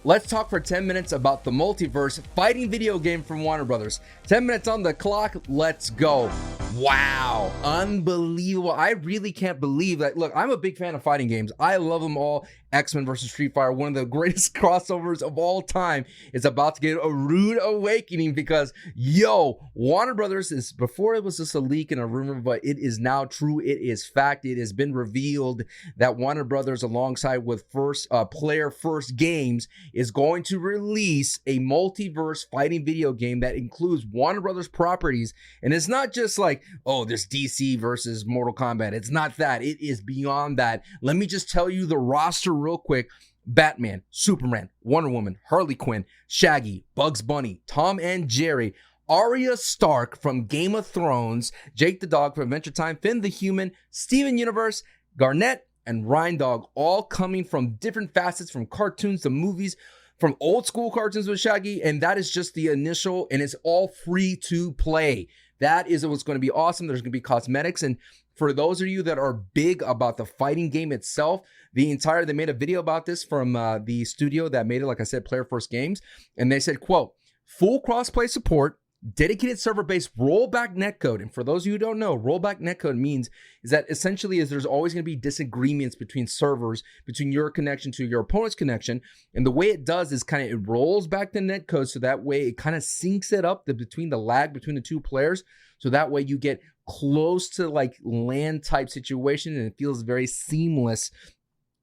Let's talk for 10 minutes about the multiverse fighting video game from Warner Brothers. 10 minutes on the clock, let's go. Wow, unbelievable. I really can't believe that. Look, I'm a big fan of fighting games. I love them all. X-Men versus Street Fighter, one of the greatest crossovers of all time, is about to get a rude awakening because, Warner Brothers is, before it was just a leak and a rumor, but it is now true. It is fact. It has been revealed that Warner Brothers, alongside with Player First Games, is going to release a multiverse fighting video game that includes Warner Brothers properties. And it's not just like, oh, there's DC versus Mortal Kombat. It's not that. It is beyond that. Let me just tell you the roster real quick. Batman, Superman, Wonder Woman, Harley Quinn, Shaggy, Bugs Bunny, Tom and Jerry, Arya Stark from Game of Thrones, Jake the Dog from Adventure Time, Finn the Human, Steven Universe, Garnet, and Ryan Dog, all coming from different facets, from cartoons to movies, from old school cartoons with Shaggy, and that is just the initial, and it's all free to play. That is what's going to be awesome. There's going to be cosmetics, and for those of you that are big about the fighting game itself, they made a video about this from the studio that made it, like I said, Player First Games, and they said, quote, full crossplay support, dedicated server-based rollback netcode. And for those of you who don't know, rollback netcode means is that essentially there's always going to be disagreements between servers, between your connection to your opponent's connection. And the way it does is kind of it rolls back the netcode, so that way it kind of syncs it up between the lag between the two players. So that way you get close to like LAN type situation and it feels very seamless.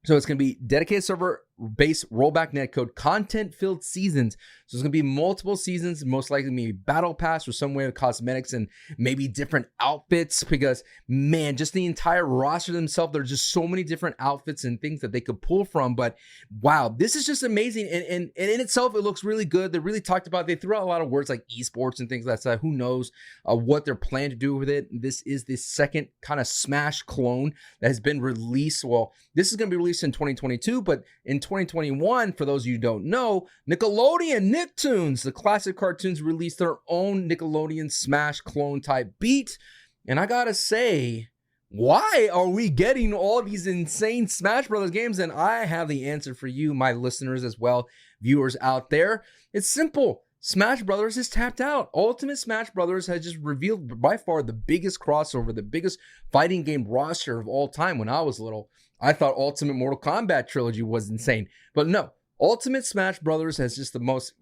So it's going to be dedicated server-based rollback netcode, content-filled seasons. So it's going to be multiple seasons, most likely maybe battle pass or some way of cosmetics and maybe different outfits because, man, just the entire roster themselves, there's just so many different outfits and things that they could pull from. But, wow, this is just amazing. And in itself, it looks really good. They really talked about, they threw out a lot of words like esports and things like that. Who knows what they're planning to do with it. This is the second kind of Smash clone that has been released. Well, this is going to be released in 2022, but in 2021, for those of you who don't know, Nickelodeon Nicktoons, the classic cartoons, released their own Nickelodeon Smash clone type beat. And I gotta say, why are we getting all these insane Smash Brothers games? And I have the answer for you, my listeners as well, viewers out there. It's simple. Smash Brothers is tapped out. Ultimate Smash Brothers has just revealed by far the biggest crossover, the biggest fighting game roster of all time. When I was little, I thought Ultimate Mortal Kombat trilogy was insane. But no, Ultimate Smash Brothers has just the most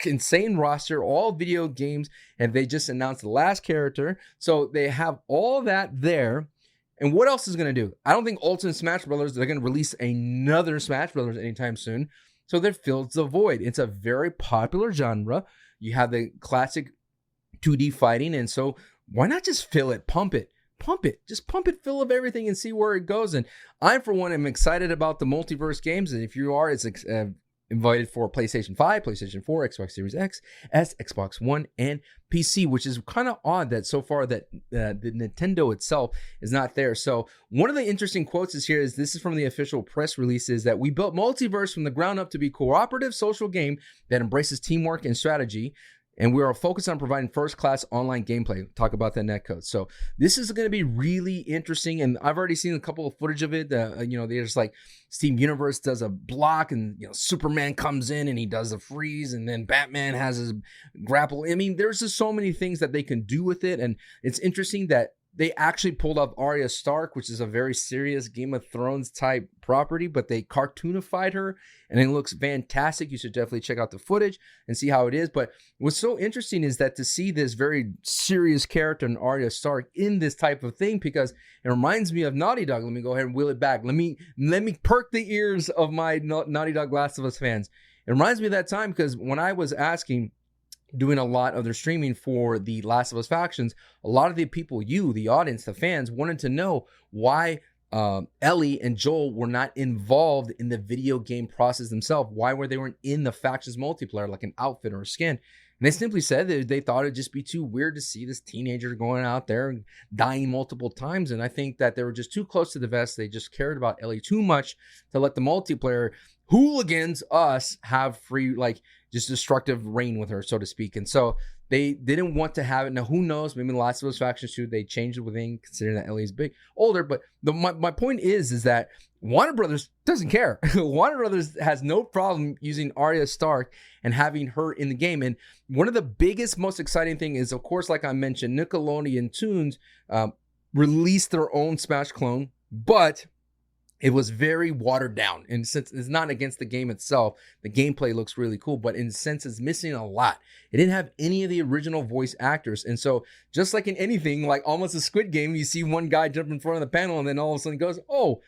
insane roster, all video games, and they just announced the last character. So they have all that there. And what else is going to do? I don't think Ultimate Smash Brothers, they're going to release another Smash Brothers anytime soon. So there fills the void. It's a very popular genre. You have the classic 2D fighting. And so why not just fill it, pump it? Just pump it full of everything and see where it goes. And I, for one, am excited about the multiverse games. And if you are, it's invited for PlayStation 5, PlayStation 4, Xbox Series X, S, Xbox One, and PC, which is kind of odd that so far that the Nintendo itself is not there. So one of the interesting quotes this is from the official press release, is that we built Multiverse from the ground up to be a cooperative social game that embraces teamwork and strategy. And we are focused on providing first-class online gameplay. Talk about that netcode. So this is going to be really interesting. And I've already seen a couple of footage of it. There's like Steam Universe does a block, and Superman comes in and he does a freeze, and then Batman has his grapple. I mean, there's just so many things that they can do with it. And it's interesting that they actually pulled up Arya Stark, which is a very serious Game of Thrones type property, but they cartoonified her and it looks fantastic. You should definitely check out the footage and see how it is. But what's so interesting is that to see this very serious character in Arya Stark in this type of thing, because it reminds me of Naughty Dog. Let me go ahead and wheel it back. Let me perk the ears of my Naughty Dog Last of Us fans. It reminds me of that time because when I was doing a lot of their streaming for the Last of Us factions, a lot of the people, the audience, the fans, wanted to know why Ellie and Joel were not involved in the video game process themselves. Why they weren't in the factions multiplayer, like an outfit or a skin? And they simply said that they thought it'd just be too weird to see this teenager going out there and dying multiple times. And I think that they were just too close to the vest. They just cared about Ellie too much to let the multiplayer hooligans, us, have free, just destructive reign with her, so to speak. And so they didn't want to have it. Now, who knows? Maybe the Last of Us Faction 2, they changed it within, considering that Ellie's older. But my point is that Warner Brothers doesn't care. Warner Brothers has no problem using Arya Stark and having her in the game. And one of the biggest, most exciting thing is, of course, like I mentioned, Nickelodeon Toons released their own Smash clone, but it was very watered down. And since it's not against the game itself, the gameplay looks really cool, but in a sense, it's missing a lot. It didn't have any of the original voice actors. And so just like in anything, like almost a Squid Game, you see one guy jump in front of the panel and then all of a sudden goes, oh,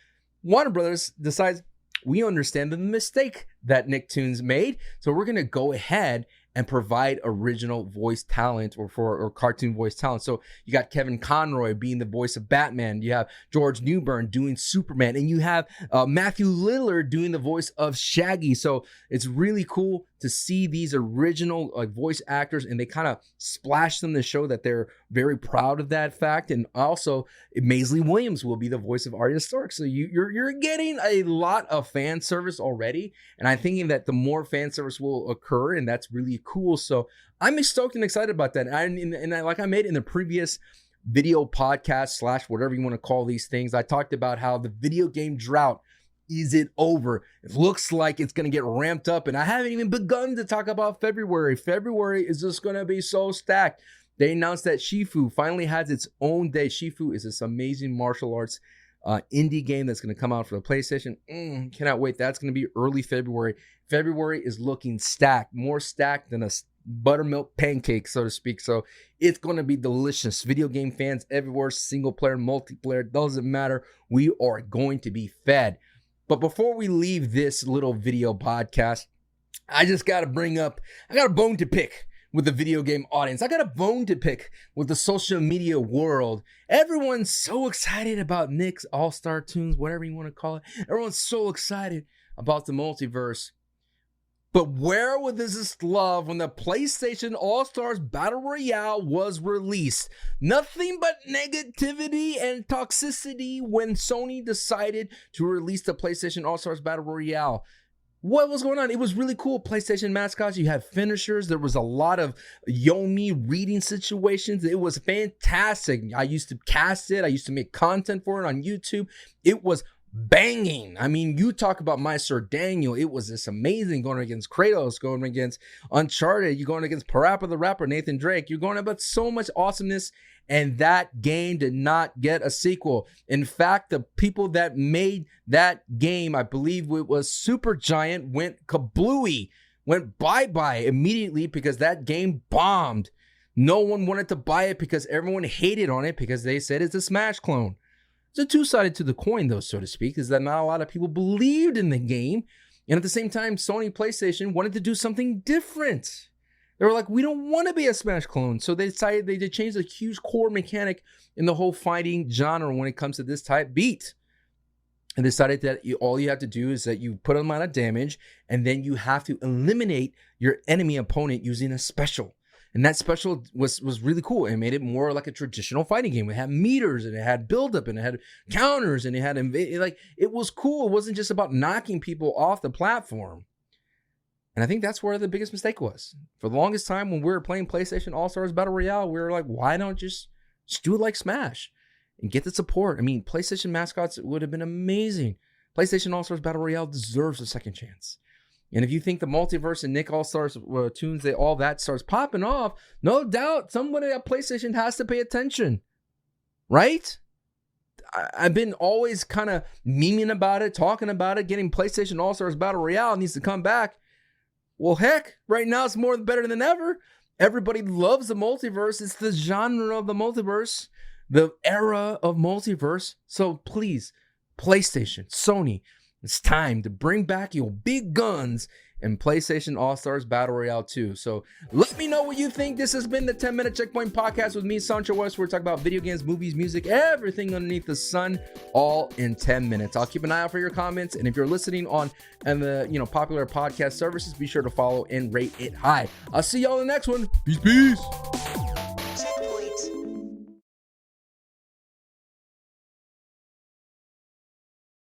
Warner Brothers decides, we understand the mistake that Nicktoons made, so we're going to go ahead and provide original voice talent or cartoon voice talent. So you got Kevin Conroy being the voice of Batman. You have George Newbern doing Superman, and you have Matthew Lillard doing the voice of Shaggy. So it's really cool to see these original voice actors, and they kind of splash them to show that they're very proud of that fact. And also, Maisley Williams will be the voice of Arya Stark. So you're getting a lot of fan service already, and I'm thinking that the more fan service will occur, and that's really cool. So I'm stoked and excited about that. And like I made in the previous video podcast / whatever you want to call these things, I talked about how the video game drought, is it over? It looks like it's going to get ramped up, and I haven't even begun to talk about February. February is just going to be so stacked. They announced that Shifu finally has its own day. Shifu is this amazing martial arts indie game that's going to come out for the PlayStation. Cannot wait. That's going to be early February. February is looking stacked, more stacked than a buttermilk pancake, so to speak. So it's going to be delicious. Video game fans everywhere, single player, multiplayer, doesn't matter. We are going to be fed. But before we leave this little video podcast, I just got to bring up, I got a bone to pick with the video game audience. I got a bone to pick with the social media world. Everyone's so excited about Nick's All-Star Tunes, whatever you want to call it. Everyone's so excited about the multiverse. But where was this love when the PlayStation All-Stars Battle Royale was released? Nothing but negativity and toxicity when Sony decided to release the PlayStation All-Stars Battle Royale. What was going on? It was really cool. PlayStation mascots, you had finishers. There was a lot of Yomi reading situations. It was fantastic. I used to cast it. I used to make content for it on YouTube. It was banging. I mean, you talk about my Sir Daniel. It was this amazing, going against Kratos, going against Uncharted. You're going against Parappa the Rapper, Nathan Drake. You're going about so much awesomeness. And that game did not get a sequel. In fact, the people that made that game, I believe it was Supergiant, went kablooey, went bye-bye immediately because that game bombed. No one wanted to buy it because everyone hated on it because they said it's a Smash clone. It's a two-sided to the coin, though, so to speak, is that not a lot of people believed in the game. And at the same time, Sony PlayStation wanted to do something different. They were like, we don't want to be a Smash clone. So they decided they did change a huge core mechanic in the whole fighting genre when it comes to this type beat. And decided that all you have to do is that you put a amount of damage, and then you have to eliminate your enemy opponent using a special. And that special was really cool. It made it more like a traditional fighting game. It had meters, and it had buildup, and it had counters, and it had it was cool. It wasn't just about knocking people off the platform. And I think that's where the biggest mistake was. For the longest time when we were playing PlayStation All-Stars Battle Royale, we were like, why don't just do it like Smash and get the support? I mean, PlayStation mascots would have been amazing. PlayStation All-Stars Battle Royale deserves a second chance. And if you think the multiverse and Nick All-Stars tunes, all that starts popping off, no doubt somebody at PlayStation has to pay attention, right? I've been always kind of memeing about it, talking about it, getting PlayStation All-Stars Battle Royale needs to come back. Well, heck, right now it's more better than ever. Everybody loves the multiverse. It's the genre of the multiverse, the era of multiverse. So please, PlayStation, Sony, it's time to bring back your big guns in PlayStation All-Stars Battle Royale 2. So let me know what you think. This has been the 10-Minute Checkpoint Podcast with me, Sancho West. We're talking about video games, movies, music, everything underneath the sun, all in 10 minutes. I'll keep an eye out for your comments. And if you're listening on the popular podcast services, be sure to follow and rate it high. I'll see y'all in the next one. Peace.